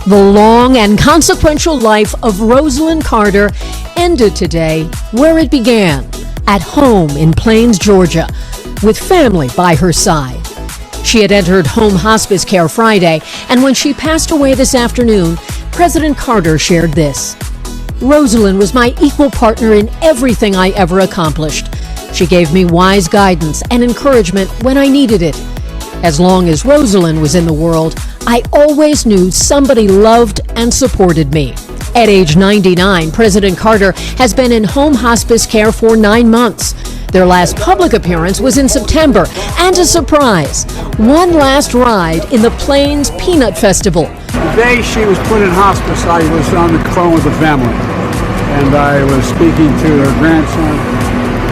The long and consequential life of Rosalyn Carter ended today where it began, at home in Plains, Georgia, with family by her side. She had entered home hospice care Friday, and when she passed away this afternoon, President Carter shared this. Rosalyn was my equal partner in everything I ever accomplished. She gave me wise guidance and encouragement when I needed it. As long as Rosalyn was in the world, I always knew somebody loved and supported me. At age 99, President Carter has been in home hospice care for 9 months. Their last public appearance was in September, and a surprise, one last ride in the Plains Peanut Festival. The day she was put in hospice, I was on the phone with the family, and I was speaking to her grandson,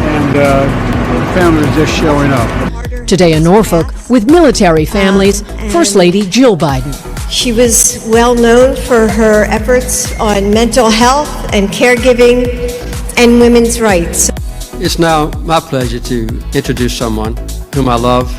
and the family was just showing up. Today in Norfolk, with military families, First Lady Jill Biden. She was well known for her efforts on mental health and caregiving and women's rights. It's now my pleasure to introduce someone whom I love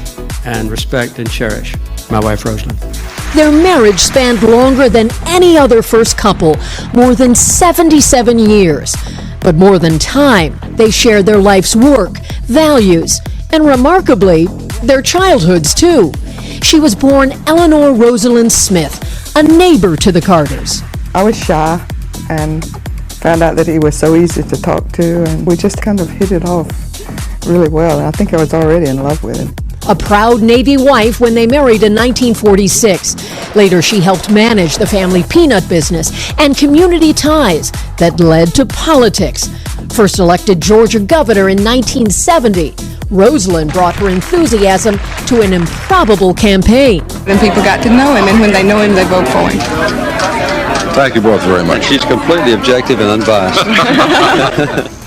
and respect and cherish, my wife Rosalynn. Their marriage spanned longer than any other first couple, more than 77 years. But more than time, they shared their life's work, values, and remarkably, their childhoods too. She was born Eleanor Rosalynn Smith, a neighbor to the Carters. I was shy and found out that he was so easy to talk to, and we just kind of hit it off really well. I think I was already in love with him. A proud Navy wife when they married in 1946. Later, she helped manage the family peanut business and community ties that led to politics. First elected Georgia governor in 1970, Rosalynn brought her enthusiasm to an improbable campaign. Then people got to know him, and when they know him, they vote for him. Thank you both very much. She's completely objective and unbiased.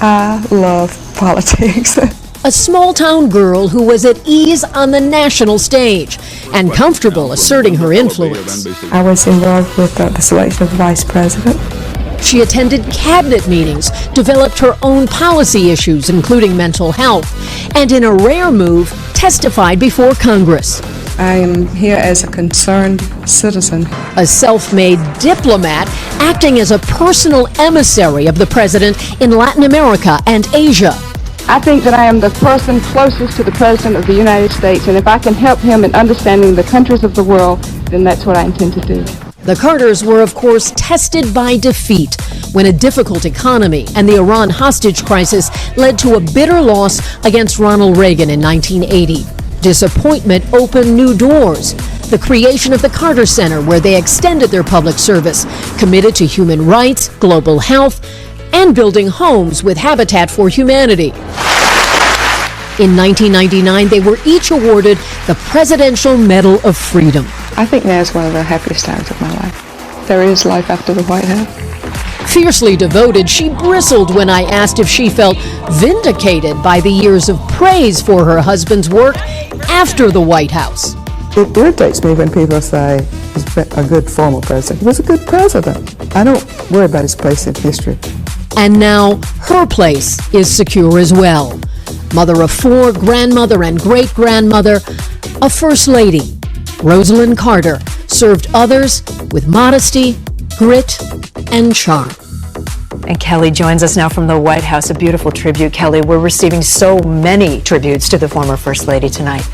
I love politics. A small-town girl who was at ease on the national stage and comfortable asserting her influence. I was involved with the selection of vice president. She attended cabinet meetings, developed her own policy issues, including mental health, and in a rare move, testified before Congress. I am here as a concerned citizen. A self-made diplomat acting as a personal emissary of the president in Latin America and Asia. I think that I am the person closest to the President of the United States, and if I can help him in understanding the countries of the world, then that's what I intend to do. The Carters were, of course, tested by defeat when a difficult economy and the Iran hostage crisis led to a bitter loss against Ronald Reagan in 1980. Disappointment opened new doors. The creation of the Carter Center, where they extended their public service, committed to human rights, global health, and building homes with Habitat for Humanity. In 1999, they were each awarded the Presidential Medal of Freedom. I think now is one of the happiest times of my life. There is life after the White House. Fiercely devoted, she bristled when I asked if she felt vindicated by the years of praise for her husband's work after the White House. It irritates me when people say he's a good former president. He was a good president. I don't worry about his place in history. And now her place is secure as well. Mother of 4, grandmother and great-grandmother, a First Lady, Rosalyn Carter served others with modesty, grit, and charm. And Kelly joins us now from the White House, a beautiful tribute. Kelly, we're receiving so many tributes to the former First Lady tonight.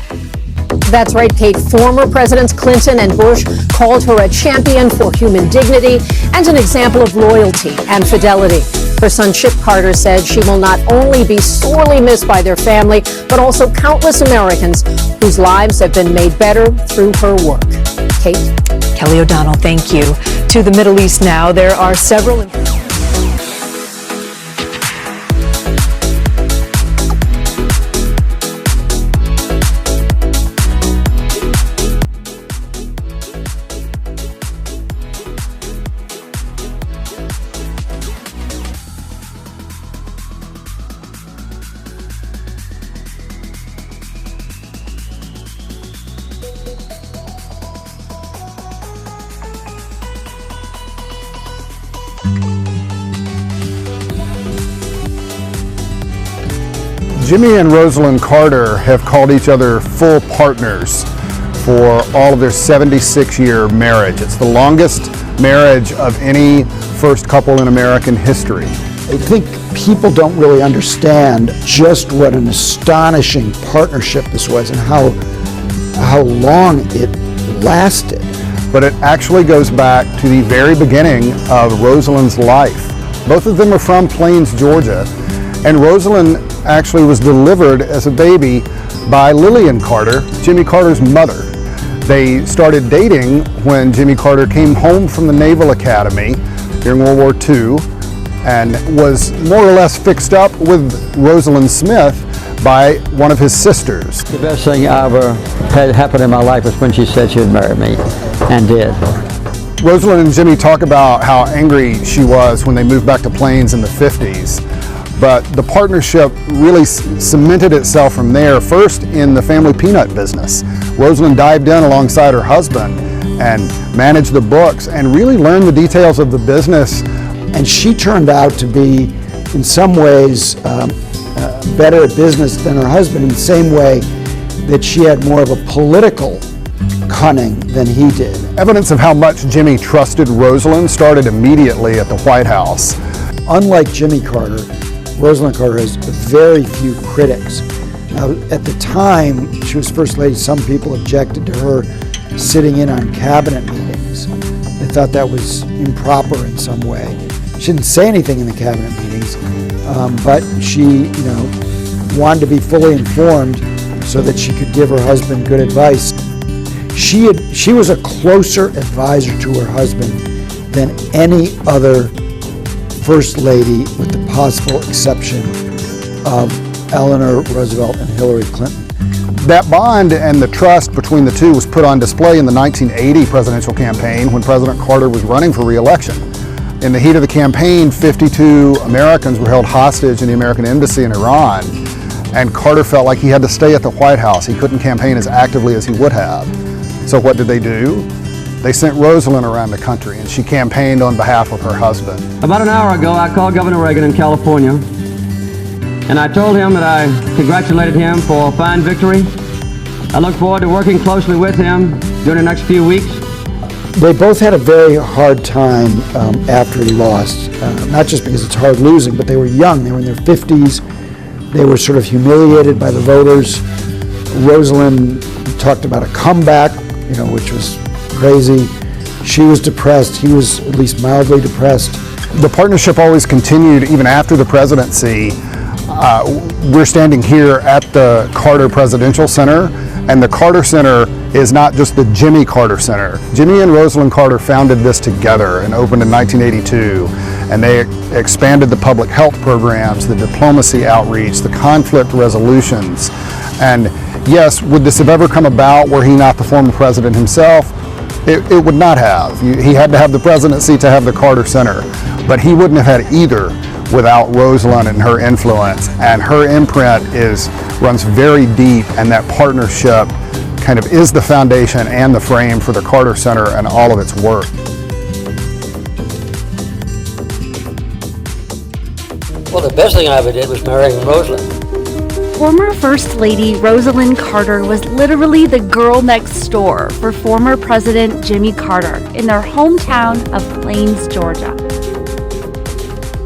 That's right, Kate. Former Presidents Clinton and Bush called her a champion for human dignity and an example of loyalty and fidelity. Her son Chip Carter said she will not only be sorely missed by their family, but also countless Americans whose lives have been made better through her work. Kate? Kelly O'Donnell, thank you. To the Middle East now, there are several... Jimmy and Rosalyn Carter have called each other full partners for all of their 76-year marriage. It's the longest marriage of any first couple in American history. I think people don't really understand just what an astonishing partnership this was and how long it lasted. But it actually goes back to the very beginning of Rosalynn's life. Both of them are from Plains, Georgia, and Rosalynn actually was delivered as a baby by Lillian Carter, Jimmy Carter's mother. They started dating when Jimmy Carter came home from the Naval Academy during World War II and was more or less fixed up with Rosalynn Smith by one of his sisters. The best thing ever had happened in my life was when she said she would marry me, and did. Rosalynn and Jimmy talk about how angry she was when they moved back to Plains in the 50s, but the partnership really cemented itself from there, first in the family peanut business. Rosalynn dived in alongside her husband and managed the books and really learned the details of the business. And she turned out to be, in some ways, better at business than her husband, in the same way that she had more of a political cunning than he did. Evidence of how much Jimmy trusted Rosalynn started immediately at the White House. Unlike Jimmy Carter, Rosalynn Carter has very few critics. Now, at the time she was First Lady, some people objected to her sitting in on cabinet meetings. They thought that was improper in some way. She didn't say anything in the cabinet meetings, but she, wanted to be fully informed so that she could give her husband good advice. She was a closer advisor to her husband than any other First Lady, with the possible exception of Eleanor Roosevelt and Hillary Clinton. That bond and the trust between the two was put on display in the 1980 presidential campaign when President Carter was running for re-election. In the heat of the campaign, 52 Americans were held hostage in the American embassy in Iran, and Carter felt like he had to stay at the White House. He couldn't campaign as actively as he would have. So what did they do? They sent Rosalynn around the country, and she campaigned on behalf of her husband. About an hour ago, I called Governor Reagan in California, and I told him that I congratulated him for a fine victory. I look forward to working closely with him during the next few weeks. They both had a very hard time after he lost, not just because it's hard losing, but they were young. They were in their 50s. They were sort of humiliated by the voters. Rosalynn talked about a comeback, which was crazy. She was depressed. He was at least mildly depressed. The partnership always continued even after the presidency. We're standing here at the Carter Presidential Center, and the Carter Center is not just the Jimmy Carter Center. Jimmy and Rosalynn Carter founded this together and opened in 1982, and they expanded the public health programs, the diplomacy outreach, the conflict resolutions. And yes, would this have ever come about were he not the former president himself? It would not have. He had to have the presidency to have the Carter Center, but he wouldn't have had either without Rosalynn and her influence. And her imprint runs very deep, and that partnership kind of is the foundation and the frame for the Carter Center and all of its work. Well, the best thing I ever did was marrying Rosalynn. Former First Lady Rosalynn Carter was literally the girl next door for former President Jimmy Carter in their hometown of Plains, Georgia.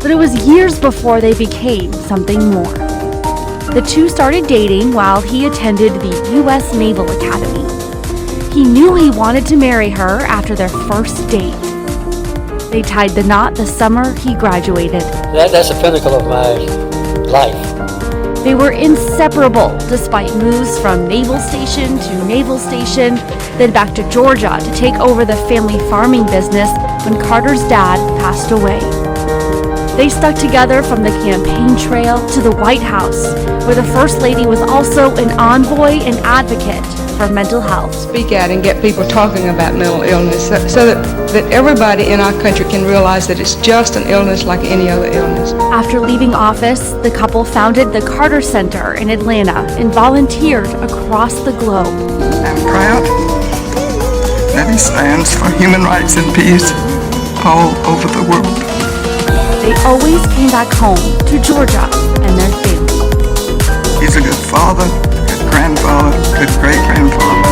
But it was years before they became something more. The two started dating while he attended the U.S. Naval Academy. He knew he wanted to marry her after their first date. They tied the knot the summer he graduated. That's the pinnacle of my life. They were inseparable despite moves from naval station to naval station, then back to Georgia to take over the family farming business when Carter's dad passed away. They stuck together from the campaign trail to the White House, where the First Lady was also an envoy and advocate for mental health. Speak out and get people talking about mental illness so that everybody in our country can realize that it's just an illness like any other illness. After leaving office, the couple founded the Carter Center in Atlanta and volunteered across the globe. I'm proud that he stands for human rights and peace all over the world. They always came back home to Georgia and their family. He's a good father, good grandfather, good great-grandfather.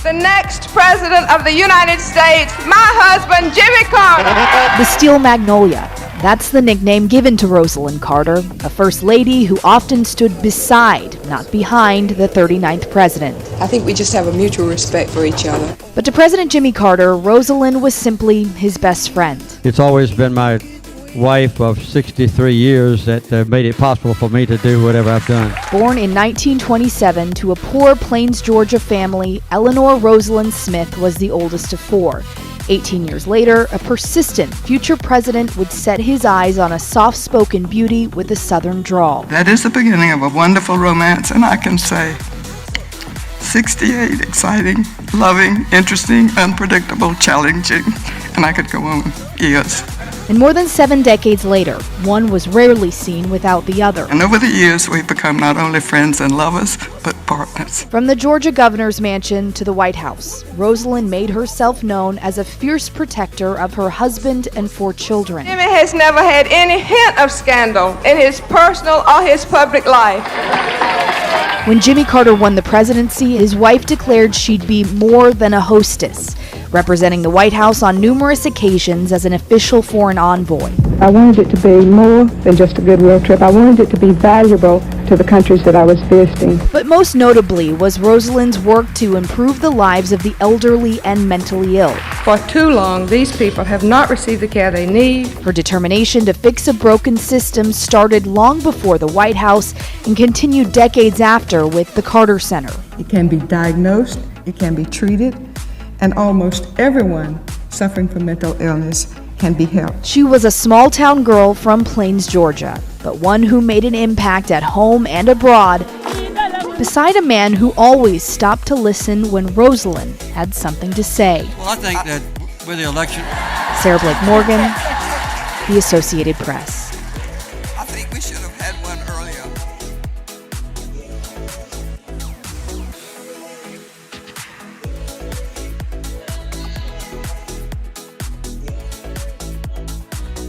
the next President of the United States, my husband, Jimmy Carter. The Steel Magnolia. That's the nickname given to Rosalynn Carter, a First Lady who often stood beside, not behind, the 39th president. I think we just have a mutual respect for each other. But to President Jimmy Carter, Rosalynn was simply his best friend. It's always been my wife of 63 years that made it possible for me to do whatever I've done. Born in 1927 to a poor Plains, Georgia family, Eleanor Rosalynn Smith was the oldest of four. 18 years later, a persistent future president would set his eyes on a soft-spoken beauty with a southern drawl. That is the beginning of a wonderful romance, and I can say 68, exciting, loving, interesting, unpredictable, challenging, and I could go on years. And more than 7 decades later, one was rarely seen without the other. And over the years, we've become not only friends and lovers, but partners. From the Georgia governor's mansion to the White House, Rosalynn made herself known as a fierce protector of her husband and 4 children. Jimmy has never had any hint of scandal in his personal or his public life. When Jimmy Carter won the presidency, his wife declared she'd be more than a hostess, representing the White House on numerous occasions as an official foreign envoy. I wanted it to be more than just a goodwill trip. I wanted it to be valuable to the countries that I was visiting. But most notably was Rosalynn's work to improve the lives of the elderly and mentally ill. For too long, these people have not received the care they need. Her determination to fix a broken system started long before the White House and continued decades after with the Carter Center. It can be diagnosed, it can be treated, and almost everyone suffering from mental illness can be helped. She was a small-town girl from Plains, Georgia, but one who made an impact at home and abroad, beside a man who always stopped to listen when Rosalynn had something to say. Well, I think that with the election... Sarah Blake Morgan, The Associated Press. I think we should have had one earlier.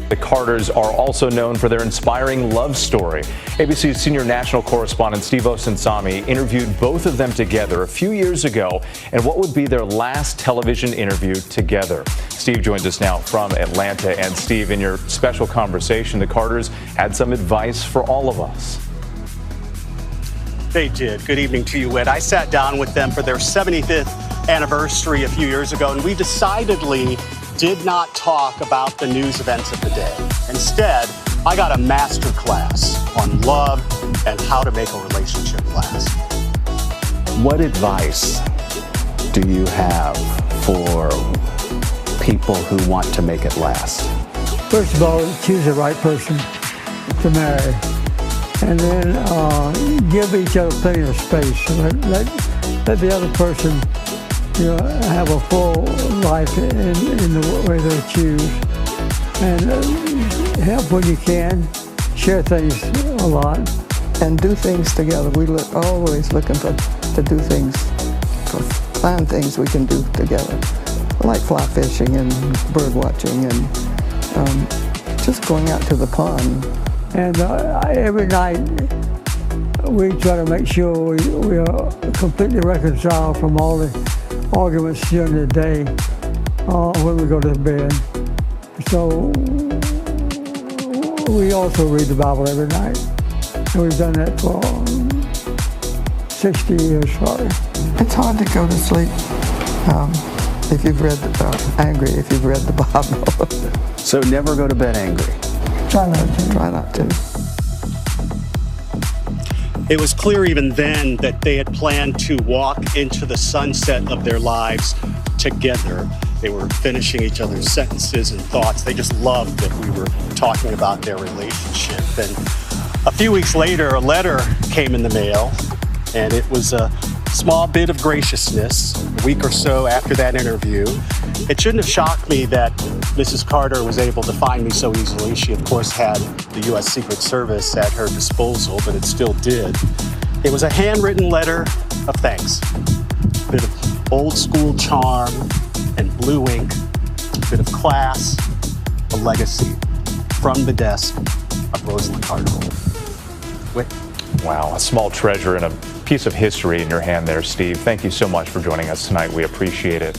The Carters are also known for their inspiring love story. ABC's senior national correspondent Steve Osunsami interviewed both of them together a few years ago in what would be their last television interview together. Steve joins us now from Atlanta. And Steve, in your special conversation, the Carters had some advice for all of us. They did. Good evening to you, Ed. I sat down with them for their 75th anniversary a few years ago, and we decidedly did not talk about the news events of the day. Instead, I got a master class on love and how to make a relationship last. What advice do you have for people who want to make it last? First of all, choose the right person to marry. And then give each other plenty of space. Let the other person have a full life in the way they choose. And help when you can. Share things a lot. And do things together. We always looking to do things, find things we can do together. Like fly fishing and bird watching and just going out to the pond. And every night we try to make sure we are completely reconciled from all the arguments during the day when we go to bed. So we also read the Bible every night. And we've done that for 60 years probably. It's hard to go to sleep if you've read angry if you've read the Bible. So never go to bed angry. Try not to. Try not to. It was clear even then that they had planned to walk into the sunset of their lives together. They were finishing each other's sentences and thoughts. They just loved that we were talking about their relationship. And a few weeks later, a letter came in the mail, and it was a small bit of graciousness. A week or so after that interview, it shouldn't have shocked me that Mrs. Carter was able to find me so easily. She, of course, had the U.S. Secret Service at her disposal, but it still did. It was a handwritten letter of thanks. A bit of old school charm and blue ink, a bit of class, a legacy from the desk of Rosalynn Carter. Wow, a small treasure in a piece of history in your hand there, Steve. Thank you so much for joining us tonight. We appreciate it.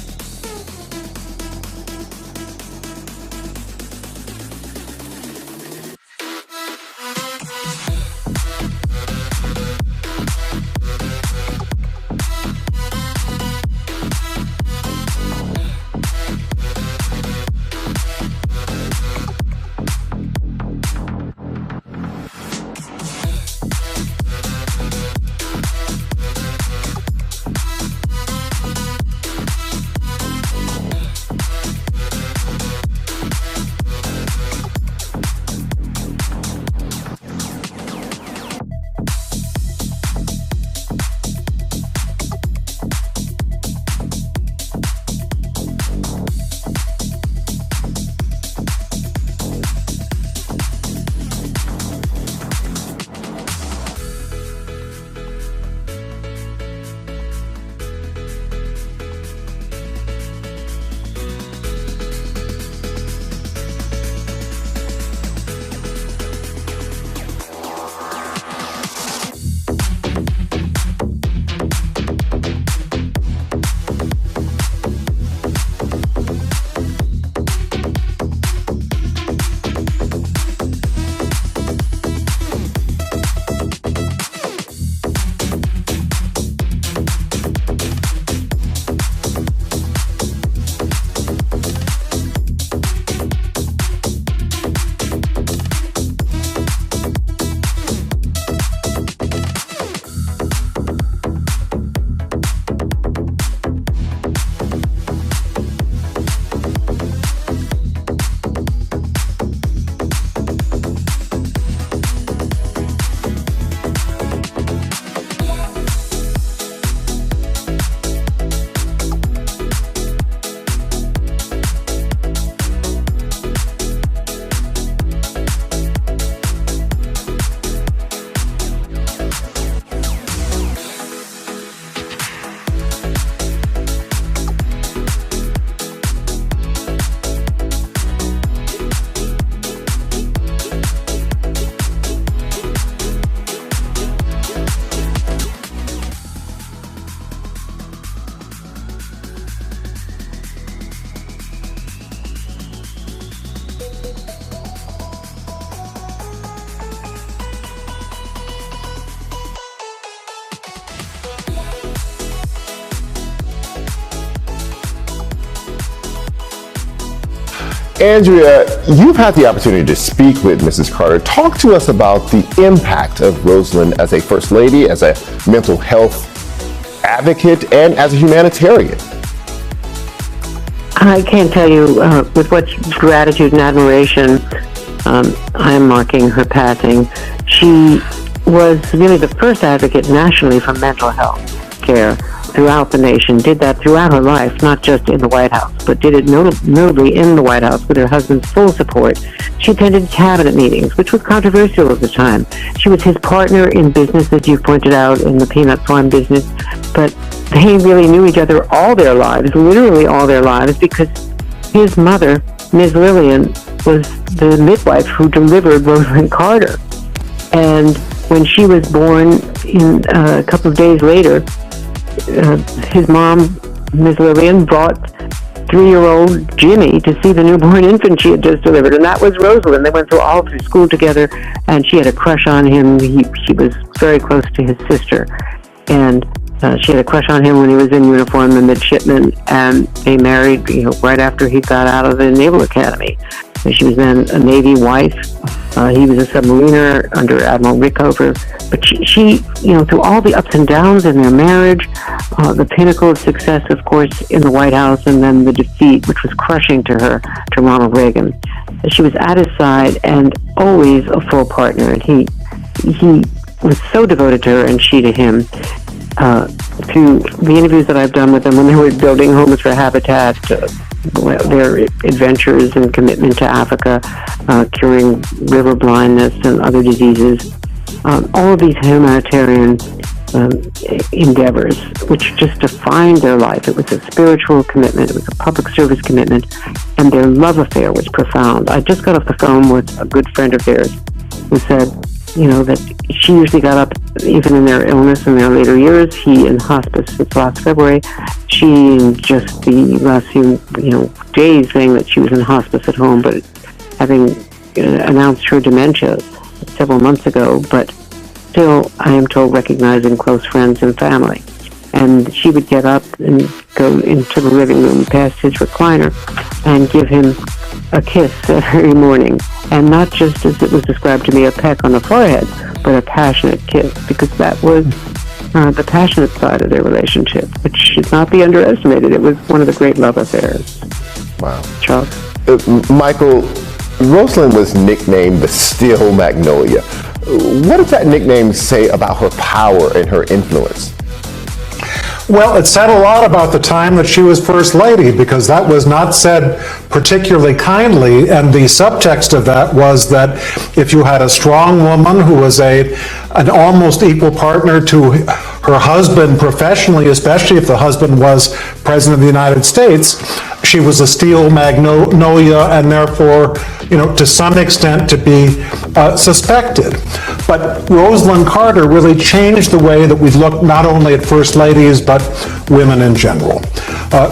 Andrea, you've had the opportunity to speak with Mrs. Carter. Talk to us about the impact of Rosalynn as a First Lady, as a mental health advocate, and as a humanitarian. I can't tell you with what gratitude and admiration I am marking her passing. She was really the first advocate nationally for mental health care throughout the nation, did that throughout her life, not just in the White House, but did it notably in the White House with her husband's full support. She attended cabinet meetings, which was controversial at the time. She was his partner in business, as you pointed out, in the peanut farm business, but they really knew each other all their lives, literally all their lives, because his mother, Ms. Lillian, was the midwife who delivered Rosalynn Carter. And when she was born, a couple of days later, his mom, Ms. Lillian, brought 3-year-old Jimmy to see the newborn infant she had just delivered, and that was Rosalynn. They went all through school together, and she had a crush on him. She was very close to his sister, and she had a crush on him when he was in uniform, the midshipman, and they married right after he got out of the Naval Academy. She was then a Navy wife. He was a submariner under Admiral Rickover. But she, through all the ups and downs in their marriage, the pinnacle of success, of course, in the White House, and then the defeat, which was crushing to her, to Ronald Reagan. She was at his side and always a full partner. And he was so devoted to her and she to him. Through the interviews that I've done with them when they were building homes for Habitat, their adventures and commitment to Africa, curing river blindness and other diseases, all of these humanitarian endeavors, which just defined their life. It was a spiritual commitment, it was a public service commitment, and their love affair was profound. I just got off the phone with a good friend of theirs who said, that she usually got up even in their illness in their later years. He in hospice since last February. She in just the last few, days saying that she was in hospice at home, but having announced her dementia several months ago, but still, I am told, recognizing close friends and family. And she would get up and go into the living room past his recliner and give him a kiss every morning. And not just, as it was described to me, a peck on the forehead, but a passionate kiss, because that was the passionate side of their relationship, which should not be underestimated. It was one of the great love affairs. Wow. Charles? Michael, Rosalynn was nicknamed the Steel Magnolia. What does that nickname say about her power and her influence? Well, it said a lot about the time that she was First Lady, because that was not said particularly kindly, and the subtext of that was that if you had a strong woman who was an almost equal partner to her husband professionally, especially if the husband was President of the United States, she was a steel magnolia, and therefore, to some extent to be suspected. But Rosalynn Carter really changed the way that we look not only at First Ladies, but women in general.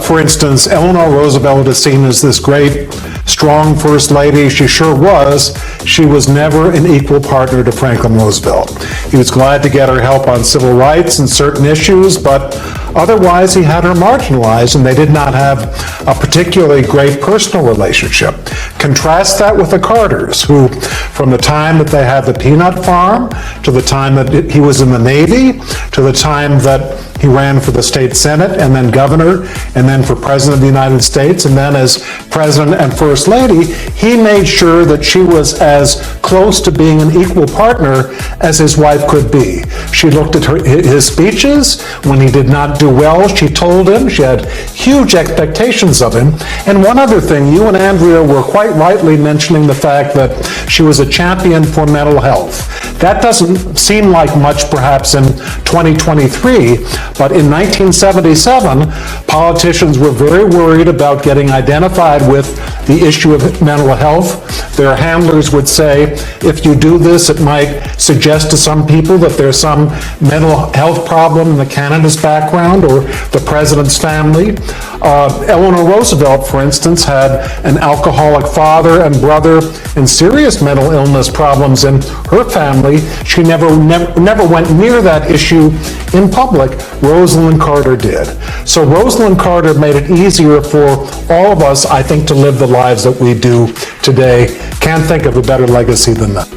For instance, Eleanor Roosevelt is seen as this great, strong First Lady. She sure was. She was never an equal partner to Franklin Roosevelt. He was glad to get her help on civil rights and certain issues, but otherwise he had her marginalized, and they did not have a particularly great personal relationship. Contrast that with the Carters, who, from the time that they had the peanut farm, to the time that he was in the Navy, to the time that he ran for the state senate, and then governor, and then for president of the United States, and then as president and first lady, he made sure that she was as close to being an equal partner as his wife could be. She looked at his speeches. When he did not do well, she told him. She had huge expectations of him. And one other thing, you and Andrea were quite rightly mentioning the fact that she was a champion for mental health. That doesn't seem like much perhaps in 2023, but in 1977, politicians were very worried about getting identified with the issue of mental health. Their handlers would say, if you do this, it might suggest to some people that there's some mental health problem in the candidate's background or the president's family. Eleanor Roosevelt, for instance, had an alcoholic father and brother and serious mental illness problems in her family. She never went near that issue in public. Rosalynn Carter did. So Rosalynn Carter made it easier for all of us, I think, to live the lives that we do today. Can't think of a better legacy than that.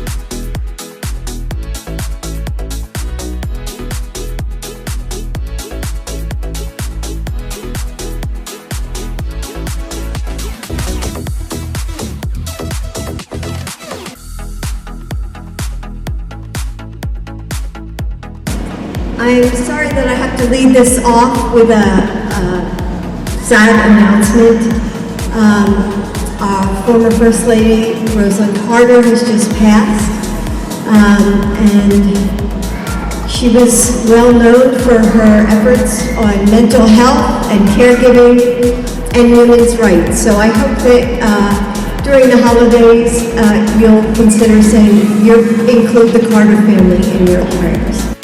I'm sorry that I have to lead this off with a sad announcement. Our former First Lady Rosalyn Carter has just passed, and she was well known for her efforts on mental health and caregiving and women's rights. So I hope that during the holidays you'll consider saying you include the Carter family in your prayers.